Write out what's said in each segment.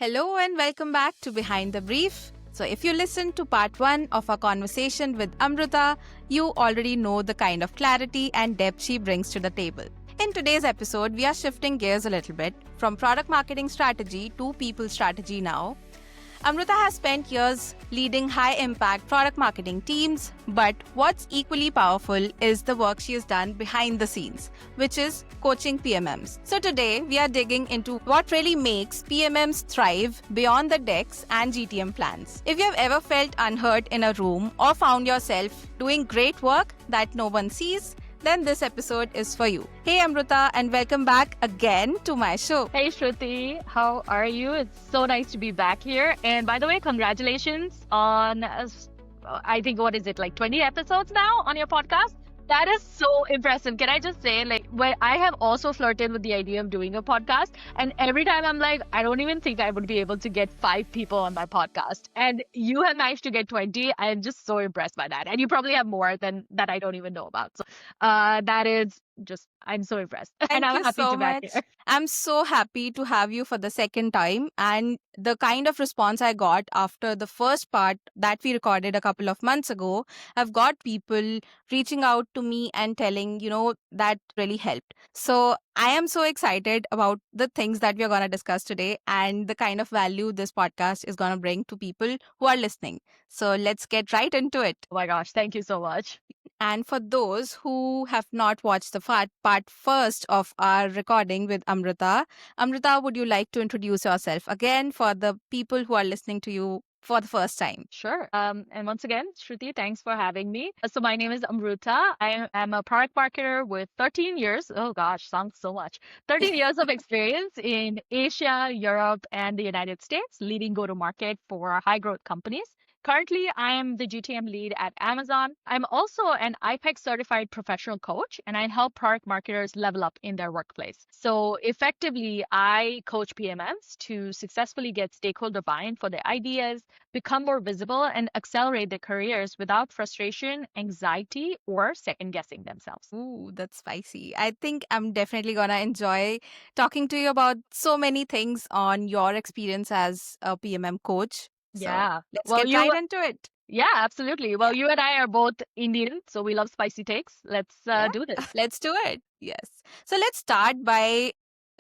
Hello and welcome back to Behind the Brief. So, if you listened to part 1 of our conversation with Amruta, you already know the kind of clarity and depth she brings to the table. In today's episode, we are shifting gears a little bit from product marketing strategy to people strategy now. Amruta has spent years leading high impact product marketing teams, but what's equally powerful is the work she has done behind the scenes, which is coaching PMMs. So today we are digging into what really makes PMMs thrive beyond the decks and GTM plans. If you have ever felt unheard in a room or found yourself doing great work that no one sees, then this episode is for you. Hey Amruta, and welcome back again to my show. Hey Shruti, how are you? It's so nice to be back here. And by the way, congratulations on, I think, what is it, like 20 episodes now on your podcast? That is so impressive. Can I just say, where I have also flirted with the idea of doing a podcast, and every time I'm like, I don't even think I would be able to get 5 people on my podcast. And you have managed to get 20. I'm just so impressed by that. And you probably have more than that I don't even know about. So that is just, I'm so impressed. Thank and I'm you happy so to be back much. here. I'm so happy to have you for the second time. And the kind of response I got after the first part that we recorded a couple of months ago, I've got people reaching out to me and telling, that really helped. So I am so excited about the things that we're going to discuss today and the kind of value this podcast is going to bring to people who are listening. So let's get right into it. Oh my gosh, thank you so much. And for those who have not watched the part first of our recording with Amruta, Amruta, would you like to introduce yourself again for the people who are listening to you for the first time? Sure. And once again, Shruti, thanks for having me. So my name is Amruta. I am a product marketer with 13 years. Oh gosh, sounds so much. 13 years of experience in Asia, Europe, and the United States, leading go-to-market for high growth companies. Currently, I am the GTM lead at Amazon. I'm also an IPEC certified professional coach, and I help product marketers level up in their workplace. So effectively, I coach PMMs to successfully get stakeholder buy-in for their ideas, become more visible, and accelerate their careers without frustration, anxiety, or second guessing themselves. Ooh, that's spicy. I think I'm definitely going to enjoy talking to you about so many things on your experience as a PMM coach. So Yeah. let's Well, get right into it. yeah, absolutely. Well, you and I are both Indian, so we love spicy takes. Let's Yeah, do this. let's do it. Yes. So let's start by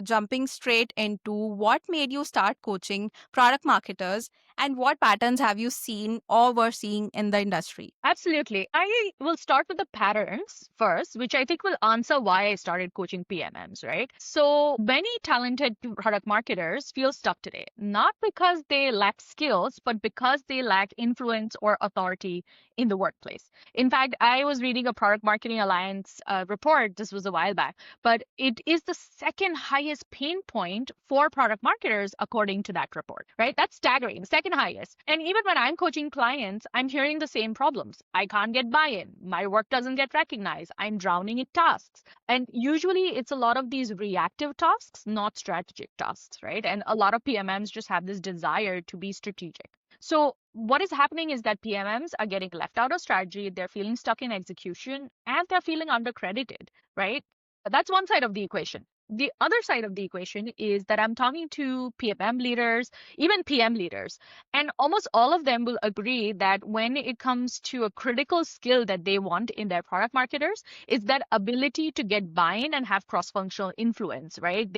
jumping straight into what made you start coaching product marketers and what patterns have you seen or were seeing in the industry? Absolutely. I will start with the patterns first, which I think will answer why I started coaching PMMs, right? So many talented product marketers feel stuck today, not because they lack skills, but because they lack influence or authority in the workplace. In fact, I was reading a Product Marketing Alliance report, this was a while back, but it is the second highest pain point for product marketers, according to that report, right? That's staggering, second highest. And even when I'm coaching clients, I'm hearing the same problems. I can't get buy-in. My work doesn't get recognized. I'm drowning in tasks. And usually it's a lot of these reactive tasks, not strategic tasks, right? And a lot of PMMs just have this desire to be strategic. So what is happening is that PMMs are getting left out of strategy, they're feeling stuck in execution, and they're feeling undercredited, right? That's one side of the equation. The other side of the equation is that I'm talking to PMM leaders, even PM leaders, and almost all of them will agree that when it comes to a critical skill that they want in their product marketers, is that ability to get buy-in and have cross-functional influence, right?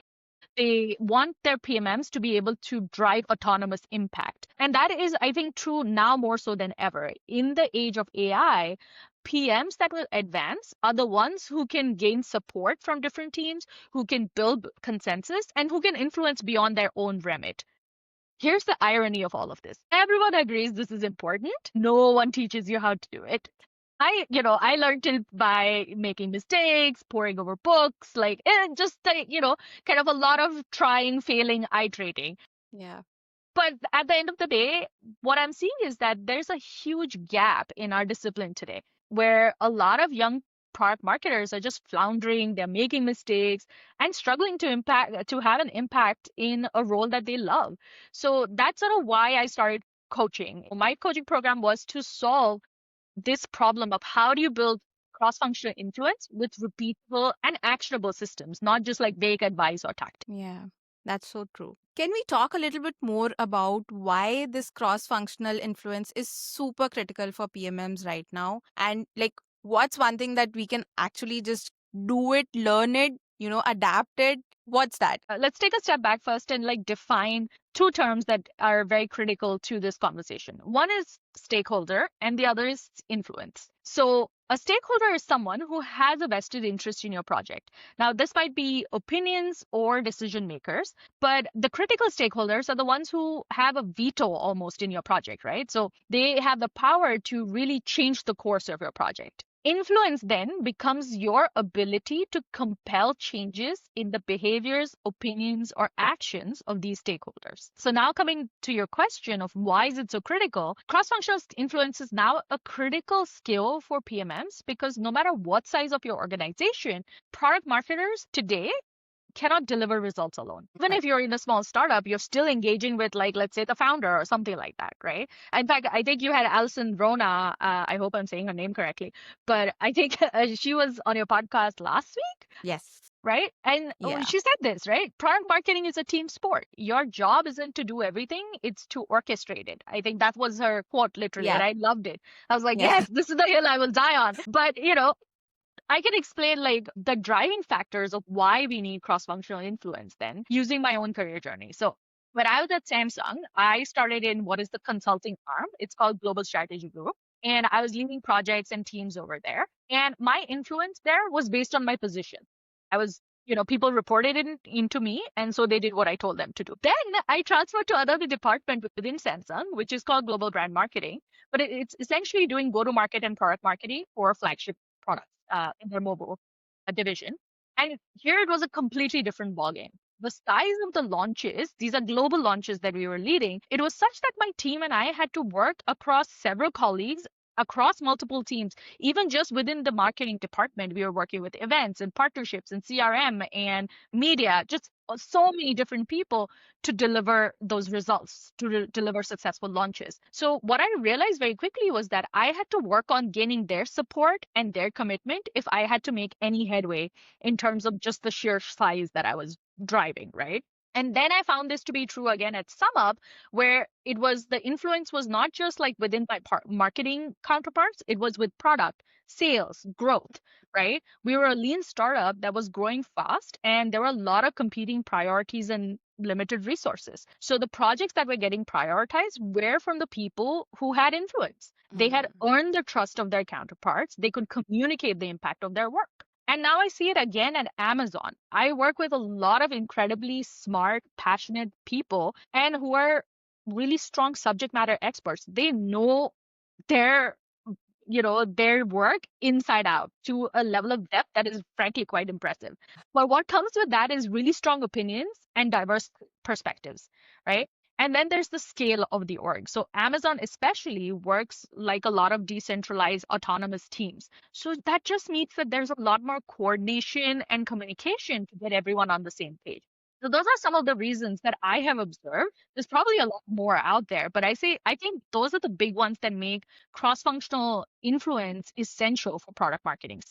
They want their PMMs to be able to drive autonomous impact. And that is, I think, true now more so than ever. In the age of AI, PMs that will advance are the ones who can gain support from different teams, who can build consensus, and who can influence beyond their own remit. Here's the irony of all of this. Everyone agrees this is important. No one teaches you how to do it. I learned it by making mistakes, poring over books, kind of a lot of trying, failing, iterating. Yeah. But at the end of the day, what I'm seeing is that there's a huge gap in our discipline today where a lot of young product marketers are just floundering, they're making mistakes and struggling to have an impact in a role that they love. So that's sort of why I started coaching. My coaching program was to solve this problem of how do you build cross-functional influence with repeatable and actionable systems, not just like vague advice or tactics. Yeah. That's so true. Can we talk a little bit more about why this cross functional influence is super critical for PMMs right now? And like, what's one thing that we can actually just do it, learn it, adapt it? What's that? Let's take a step back first and like define two terms that are very critical to this conversation. One is stakeholder and the other is influence. So a stakeholder is someone who has a vested interest in your project. Now, this might be opinions or decision makers, but the critical stakeholders are the ones who have a veto almost in your project, right? So they have the power to really change the course of your project. Influence then becomes your ability to compel changes in the behaviors, opinions, or actions of these stakeholders. So, now coming to your question of why is it so critical, cross functional influence is now a critical skill for PMMs because no matter what size of your organization, product marketers today cannot deliver results alone. Even Right. if you're in a small startup, you're still engaging with, like, let's say the founder or something like that, right? In fact, I think you had Alison Rona. I hope I'm saying her name correctly, but I think she was on your podcast last week, Yes. right? And Yeah. she said this, right? Product marketing is a team sport. Your job isn't to do everything, it's to orchestrate it. I think that was her quote literally, Yeah. and I loved it. I was like, Yeah. yes, this is the hill I will die on. But, I can explain like the driving factors of why we need cross-functional influence then using my own career journey. So when I was at Samsung, I started in what is the consulting arm. It's called Global Strategy Group. And I was leading projects and teams over there. And my influence there was based on my position. I was, people reported into me. And so they did what I told them to do. Then I transferred to another department within Samsung, which is called Global Brand Marketing. But it's essentially doing go-to-market and product marketing for flagship products in their mobile division. And here it was a completely different ballgame. The size of the launches, these are global launches that we were leading, it was such that my team and I had to work across several colleagues, across multiple teams. Even just within the marketing department, we were working with events and partnerships and CRM and media, just so many different people to deliver those results, to deliver successful launches. So, what I realized very quickly was that I had to work on gaining their support and their commitment if I had to make any headway in terms of just the sheer size that I was driving, right? And then I found this to be true again at SumUp, where it was the influence was not just like within my marketing counterparts, it was with product, sales, growth, right? We were a lean startup that was growing fast, and there were a lot of competing priorities and limited resources. So the projects that were getting prioritized were from the people who had influence. They had Mm. earned the trust of their counterparts, they could communicate the impact of their work. And now I see it again at Amazon. I work with a lot of incredibly smart, passionate people and who are really strong subject matter experts. They know their their work inside out to a level of depth that is frankly quite impressive. But what comes with that is really strong opinions and diverse perspectives, right? And then there's the scale of the org. So Amazon especially works like a lot of decentralized autonomous teams. So that just means that there's a lot more coordination and communication to get everyone on the same page. So those are some of the reasons that I have observed. There's probably a lot more out there, but I think those are the big ones that make cross-functional influence essential for product marketing.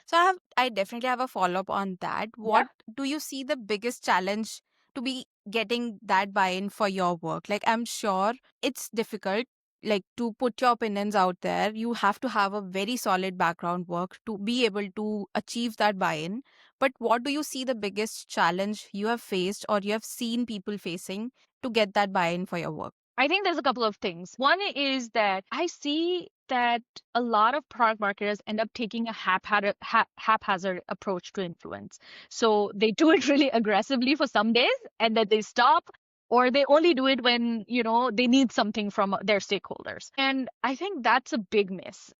So I definitely have a follow up on that. Yeah. What do you see the biggest challenge to be getting that buy-in for your work? Like I'm sure it's difficult like to put your opinions out there. You have to have a very solid background work to be able to achieve that buy-in. But what do you see the biggest challenge you have faced or you have seen people facing to get that buy-in for your work? I think there's a couple of things. One is that I see that a lot of product marketers end up taking a haphazard approach to influence. So they do it really aggressively for some days and then they stop, or they only do it when, they need something from their stakeholders. And I think that's a big miss.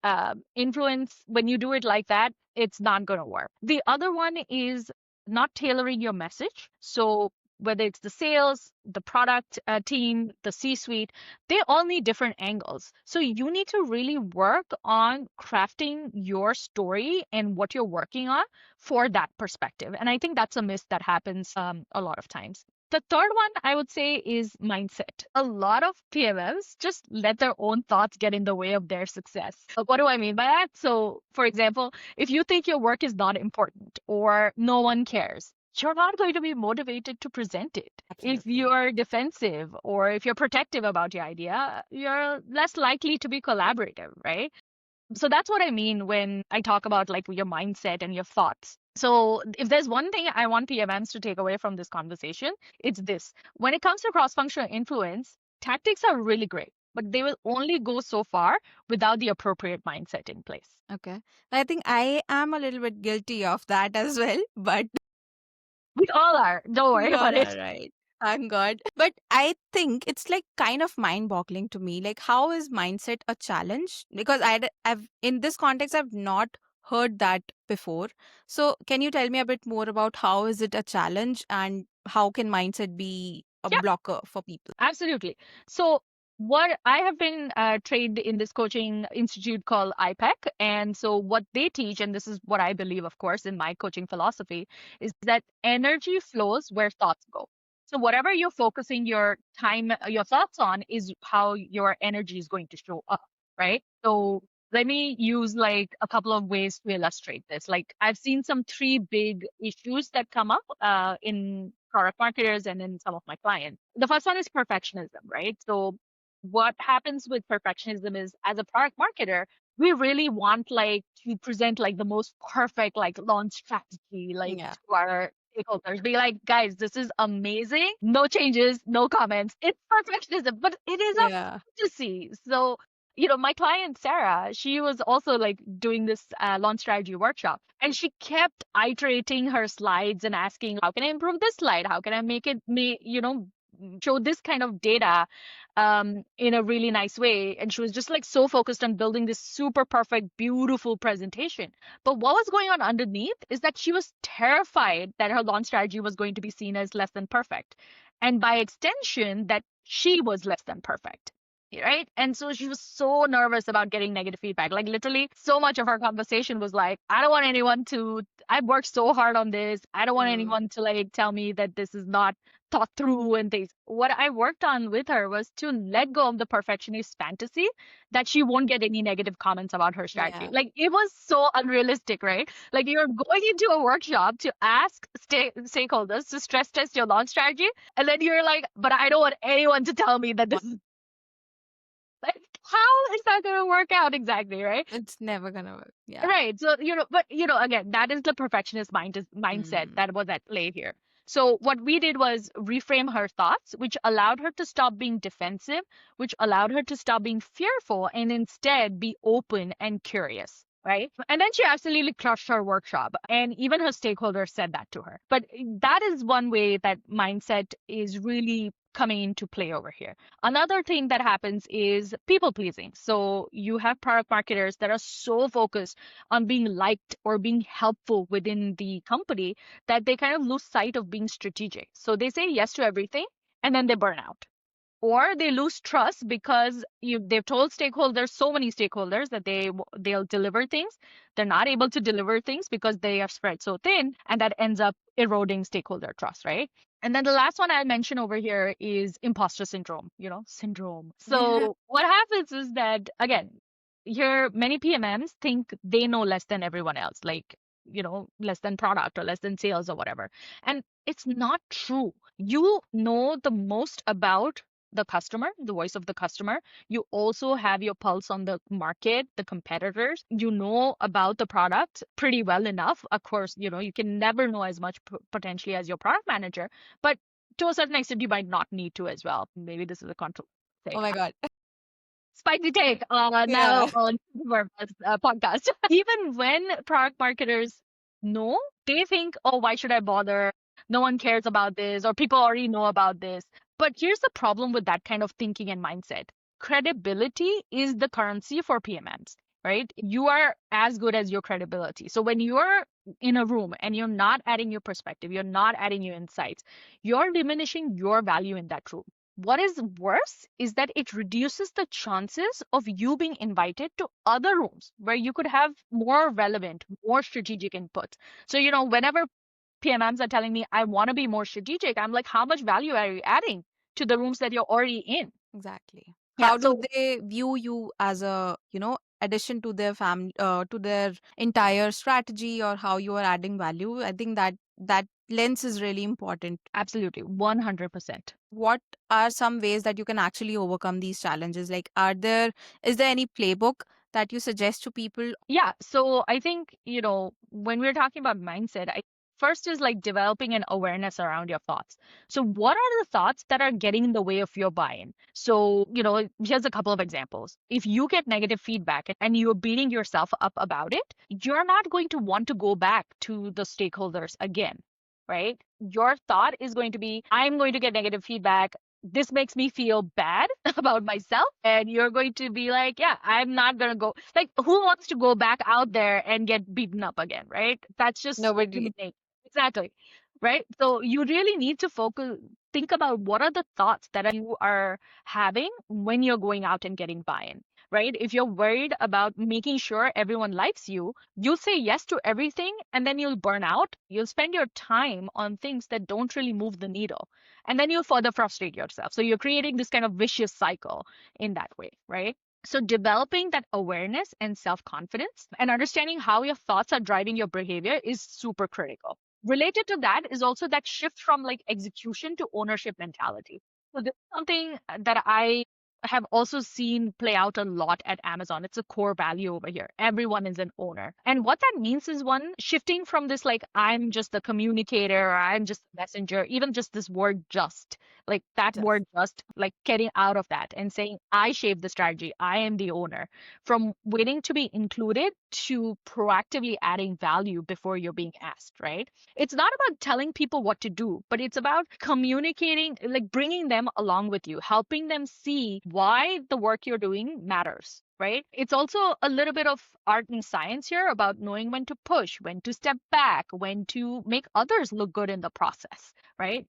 Influence, when you do it like that, it's not going to work. The other one is not tailoring your message. So whether it's the sales, the product team, the C suite, they all need different angles. So you need to really work on crafting your story and what you're working on for that perspective. And I think that's a miss that happens a lot of times. The third one I would say is mindset. A lot of PMMs just let their own thoughts get in the way of their success. What do I mean by that? So, for example, if you think your work is not important or no one cares, you're not going to be motivated to present it. If Absolutely. you're defensive or if you're protective about your idea, you're less likely to be collaborative, right? So that's what I mean when I talk about like your mindset and your thoughts. So if there's one thing I want PMMs to take away from this conversation, it's this. When it comes to cross-functional influence, tactics are really great, but they will only go so far without the appropriate mindset in place. Okay. I think I am a little bit guilty of that as well, but We all are. Don't worry we about all are it. right. Thank God. But I think it's like kind of mind boggling to me. Like, how is mindset a challenge? Because I've, in this context, I've not heard that before. So, can you tell me a bit more about how is it a challenge and how can mindset be a Yeah. blocker for people? Absolutely. So, what I have been trained in this coaching institute called IPEC. And so, what they teach, and this is what I believe, of course, in my coaching philosophy, is that energy flows where thoughts go. So, whatever you're focusing your time, your thoughts on, is how your energy is going to show up, right? So, let me use like a couple of ways to illustrate this. Like I've seen some three big issues that come up in product marketers and in some of my clients. The first one is perfectionism, right? So what happens with perfectionism is as a product marketer, we really want like to present like the most perfect like launch strategy like Yeah. to our stakeholders. Be like, guys, this is amazing. No changes, no comments. It's perfectionism, but it is a Yeah. fantasy. So my client Sarah, she was also like doing this launch strategy workshop, and she kept iterating her slides and asking, "How can I improve this slide? How can I make it, show this kind of data in a really nice way?" And she was just like so focused on building this super perfect, beautiful presentation. But what was going on underneath is that she was terrified that her launch strategy was going to be seen as less than perfect, and by extension, that she was less than perfect. Right. And so she was so nervous about getting negative feedback. Like, literally, so much of our conversation was like, I don't want anyone to, I've worked so hard on this. I don't want Mm. anyone to like tell me that this is not thought through and things. What I worked on with her was to let go of the perfectionist fantasy that she won't get any negative comments about her strategy. Yeah. Like, it was so unrealistic, right? Like, you're going into a workshop to ask stakeholders to stress test your launch strategy. And then you're like, but I don't want anyone to tell me that this is like, how is that going to work out exactly, right? It's never gonna work. Yeah. Right. So, but again, that is the perfectionist mindset Mm. that was at play here. So what we did was reframe her thoughts, which allowed her to stop being defensive, which allowed her to stop being fearful and instead be open and curious. Right. And then she absolutely crushed her workshop. And even her stakeholders said that to her. But that is one way that mindset is really coming into play over here. Another thing that happens is people pleasing. So you have product marketers that are so focused on being liked or being helpful within the company that they kind of lose sight of being strategic. So they say yes to everything and then they burn out. Or they lose trust because they've told stakeholders, so many stakeholders, that they'll deliver things. They're not able to deliver things because they are spread so thin, and that ends up eroding stakeholder trust, right? And then the last one I'll mention over here is imposter syndrome, syndrome. So what happens is that, again, here many PMMs think they know less than everyone else, like, less than product or less than sales or whatever. And it's not true. You know the most about the customer, the voice of the customer. You also have your pulse on the market, the competitors. You know about the product pretty well enough. Of course, you can never know as much potentially as your product manager, but to a certain extent, you might not need to as well. Maybe this is a control Oh take. my God. Spicy take Yeah. now on our podcast. Even when product marketers know, they think, oh, why should I bother? No one cares about this, or people already know about this. But here's the problem with that kind of thinking and mindset. Credibility is the currency for PMMs, right? You are as good as your credibility. So when you're in a room and you're not adding your perspective, you're not adding your insights, you're diminishing your value in that room. What is worse is that it reduces the chances of you being invited to other rooms where you could have more relevant, more strategic input. So, whenever PMMs are telling me, I want to be more strategic, I'm like, how much value are you adding to the rooms that you're already in? Exactly. Yeah. How do So, they view you as a, addition to their family, to their entire strategy or how you are adding value? I think that that lens is really important. Absolutely, 100%. What are some ways that you can actually overcome these challenges? Like, is there any playbook that you suggest to people? Yeah. So I think, when we're talking about mindset, first is like developing an awareness around your thoughts. So what are the thoughts that are getting in the way of your buy-in? So, here's a couple of examples. If you get negative feedback and you're beating yourself up about it, you're not going to want to go back to the stakeholders again, right? Your thought is going to be, I'm going to get negative feedback. This makes me feel bad about myself. And you're going to be like, yeah, I'm not going to go. Like, who wants to go back out there and get beaten up again, right? That's just Nobody. human nature. Exactly. Right. So you really need to think about what are the thoughts that you are having when you're going out and getting buy-in, right? If you're worried about making sure everyone likes you, you'll say yes to everything and then you'll burn out. You'll spend your time on things that don't really move the needle. And then you'll further frustrate yourself. So you're creating this kind of vicious cycle in that way, right? So developing that awareness and self-confidence and understanding how your thoughts are driving your behavior is super critical. Related to that is also that shift from like execution to ownership mentality. So this is something that I have also seen play out a lot at Amazon. It's a core value over here. Everyone is an owner. And what that means is one, shifting from this like, I'm just the communicator, or I'm just the messenger, even just this word just, like that Just. word just, like getting out of that and saying, I shape the strategy, I am the owner. From waiting to be included to proactively adding value before you're being asked, right? It's not about telling people what to do, but it's about communicating, like bringing them along with you, helping them see why the work you're doing matters, right? It's also a little bit of art and science here about knowing when to push, when to step back, when to make others look good in the process, right?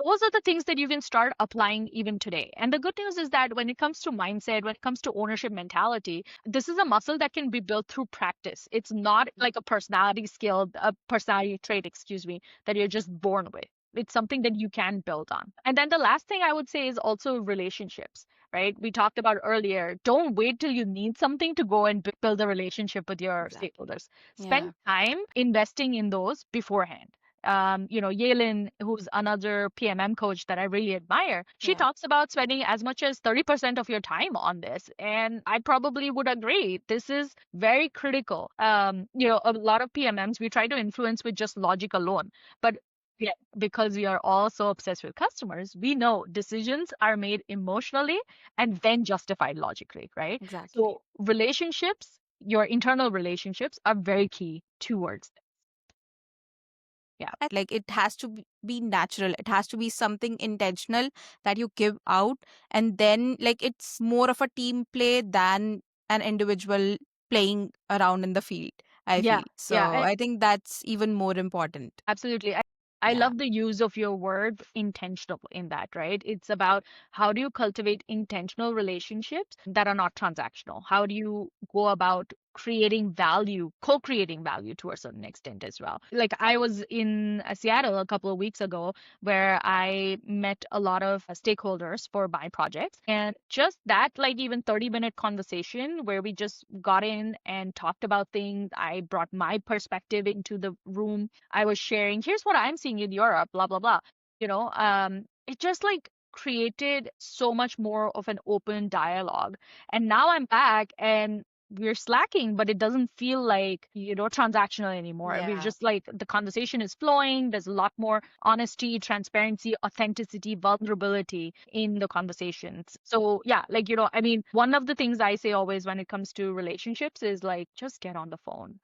Those are the things that you can start applying even today. And the good news is that when it comes to mindset, when it comes to ownership mentality, this is a muscle that can be built through practice. It's not like a personality skill, a personality trait, excuse me, that you're just born with. It's something that you can build on. And then the last thing I would say is also relationships, right? We talked about earlier. Don't wait till you need something to go and build a relationship with your Exactly. stakeholders. Yeah. Spend time investing in those beforehand. Yelin, who's another PMM coach that I really admire, she Yeah. talks about spending as much as 30% of your time on this. And I probably would agree. This is very critical. A lot of PMMs, we try to influence with just logic alone. But yeah, because we are all so obsessed with customers, we know decisions are made emotionally and then justified logically, right? Exactly. So relationships, your internal relationships are very key towards this. Yeah. Like, it has to be natural. It has to be something intentional that you give out. And then, like, it's more of a team play than an individual playing around in the field, I Yeah, feel. So yeah, I think that's even more important. absolutely. I Yeah. love the use of your word intentional in that, right? It's about how do you cultivate intentional relationships that are not transactional? How do you go about creating value, co-creating value to a certain extent as well? Like I was in Seattle a couple of weeks ago where I met a lot of stakeholders for my projects. And just that, like even 30-minute conversation where we just got in and talked about things. I brought my perspective into the room. I was sharing, here's what I'm seeing in Europe, blah, blah, blah. It just like created so much more of an open dialogue. And now I'm back and we're slacking, but it doesn't feel like, transactional anymore. We're Yeah. just like the conversation is flowing. There's a lot more honesty, transparency, authenticity, vulnerability in the conversations. So, yeah, like, I mean, one of the things I say always when it comes to relationships is like, just get on the phone.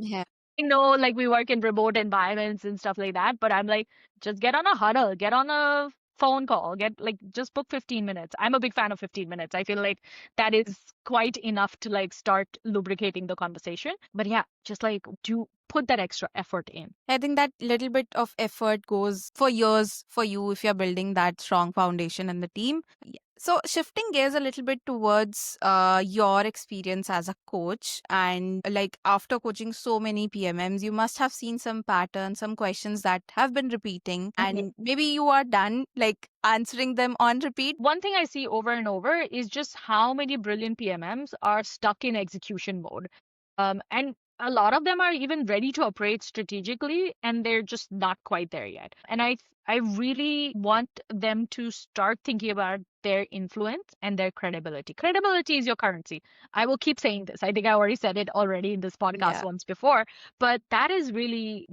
Yeah. I know like we work in remote environments and stuff like that, but I'm like, just get on a huddle, get on a phone call, get like just book 15 minutes. I'm a big fan of 15 minutes. I feel like that is quite enough to like start lubricating the conversation. But yeah, just like do put that extra effort in. I think that little bit of effort goes for years for you if you're building that strong foundation in the team. Yeah. So, shifting gears a little bit towards your experience as a coach, and like after coaching so many PMMs, you must have seen some patterns, some questions that have been repeating, and maybe you are done like answering them on repeat. One thing I see over and over is just how many brilliant PMMs are stuck in execution mode. And a lot of them are even ready to operate strategically and they're just not quite there yet. And I really want them to start thinking about their influence and their credibility. Credibility is your currency. I will keep saying this. I think I already said it already in this podcast Yeah. once before, but that is really,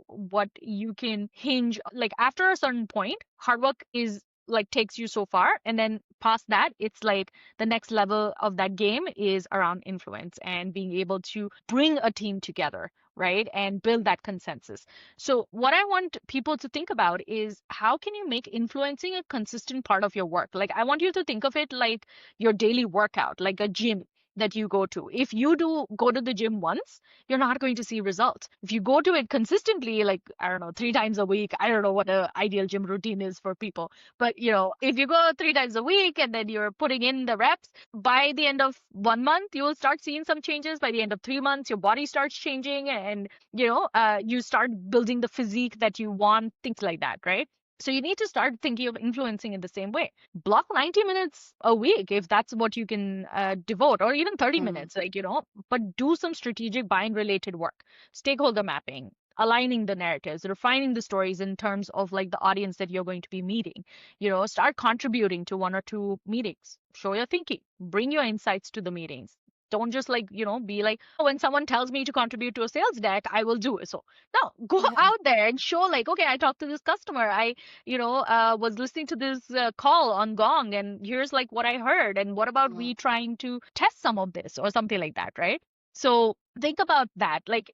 what you can hinge like after a certain point, hard work is like takes you so far, and then past that it's like the next level of that game is around influence and being able to bring a team together, right? And build that consensus. So what I want people to think about is how can you make influencing a consistent part of your work? Like I want you to think of it like your daily workout, like a gym that you go to. If you do go to the gym once, you're not going to see results. If you go to it consistently, like I don't know, 3 times a week, I don't know what the ideal gym routine is for people, but if you go 3 times a week and then you're putting in the reps, by the end of 1 month, you will start seeing some changes. By the end of 3 months, your body starts changing, and you start building the physique that you want, things like that, right? So you need to start thinking of influencing in the same way. Block 90 minutes a week if that's what you can devote, or even 30 Hmm. minutes, but do some strategic buying related work, stakeholder mapping, aligning the narratives, refining the stories in terms of like the audience that you're going to be meeting. Start contributing to 1 or 2 meetings. Show your thinking. Bring your insights to the meetings. Don't just like, be like, oh, when someone tells me to contribute to a sales deck, I will do it. So no, go Yeah. out there and show like, okay, I talked to this customer. I, was listening to this call on Gong, and here's like what I heard. And what about Hmm. we trying to test some of this or something like that, right? So think about that. Like,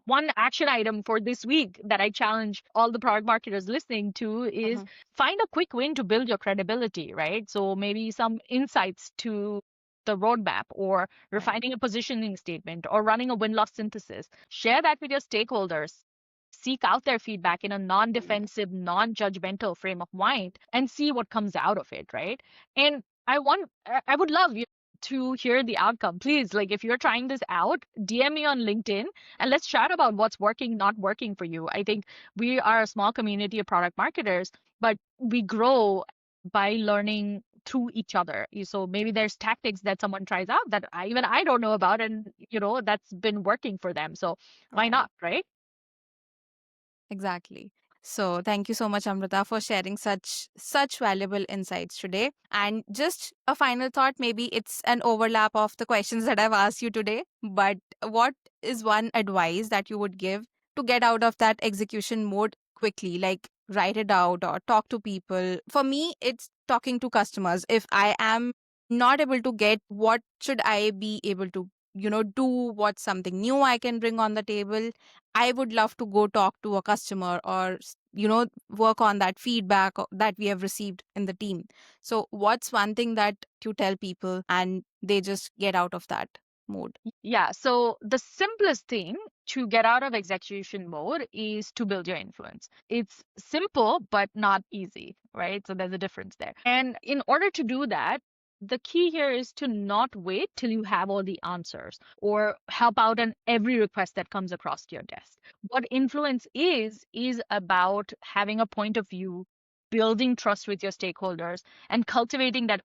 one action item for this week that I challenge all the product marketers listening to is Hmm. find a quick win to build your credibility, right? So maybe some insights to the roadmap, or Right. refining a positioning statement, or running a win-loss synthesis. Share that with your stakeholders. Seek out their feedback in a non-defensive, non-judgmental frame of mind and see what comes out of it, right? And I would love you to hear the outcome. Please, like if you're trying this out, DM me on LinkedIn and let's chat about what's working, not working for you. I think we are a small community of product marketers, but we grow by learning through each other. So maybe there's tactics that someone tries out that I don't know about, and that's been working for them. So why Right. not, right? Exactly. So thank you so much, Amrita, for sharing such valuable insights today. And just a final thought, maybe it's an overlap of the questions that I've asked you today, but what is one advice that you would give to get out of that execution mode quickly? Like write it out or talk to people. For me, it's talking to customers. If I am not able to get, what should I be able to do? What's something new I can bring on the table? I would love to go talk to a customer or, work on that feedback that we have received in the team. So, what's one thing that you tell people and they just get out of that mode? Yeah, so the simplest thing to get out of execution mode is to build your influence. It's simple, but not easy, right? So there's a difference there. And in order to do that, the key here is to not wait till you have all the answers or help out on every request that comes across your desk. What influence is about having a point of view, building trust with your stakeholders, and cultivating that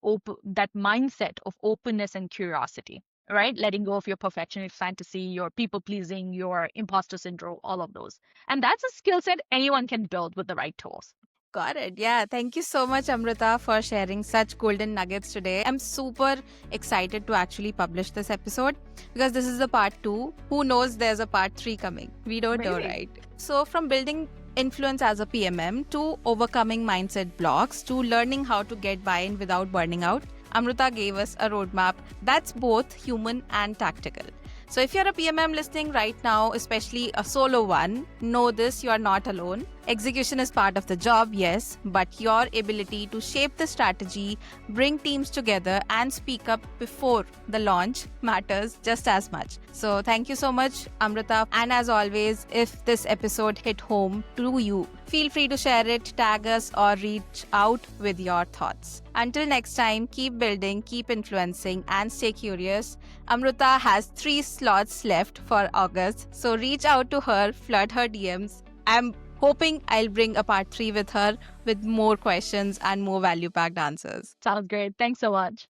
mindset of openness and curiosity, right? Letting go of your perfectionist fantasy, your people pleasing, your imposter syndrome, all of those. And that's a skill set anyone can build with the right tools. Got it. Yeah. Thank you so much, Amrita, for sharing such golden nuggets today. I'm super excited to actually publish this episode because this is the part two. Who knows there's a part three coming? We don't know, Maybe. right? So, from building influence as a PMM to overcoming mindset blocks to learning how to get buy in without burning out, Amrita gave us a roadmap that's both human and tactical. So, if you're a PMM listening right now, especially a solo one, know this, you are not alone. Execution is part of the job, yes, but your ability to shape the strategy, bring teams together, and speak up before the launch matters just as much. So, thank you so much, Amrita. And as always, if this episode hit home to you, feel free to share it, tag us, or reach out with your thoughts. Until next time, keep building, keep influencing, and stay curious. Amrita has 3 slots left for August, so reach out to her, flood her DMs. I'm hoping I'll bring a part 3 with her with more questions and more value packed answers. Sounds great. Thanks so much.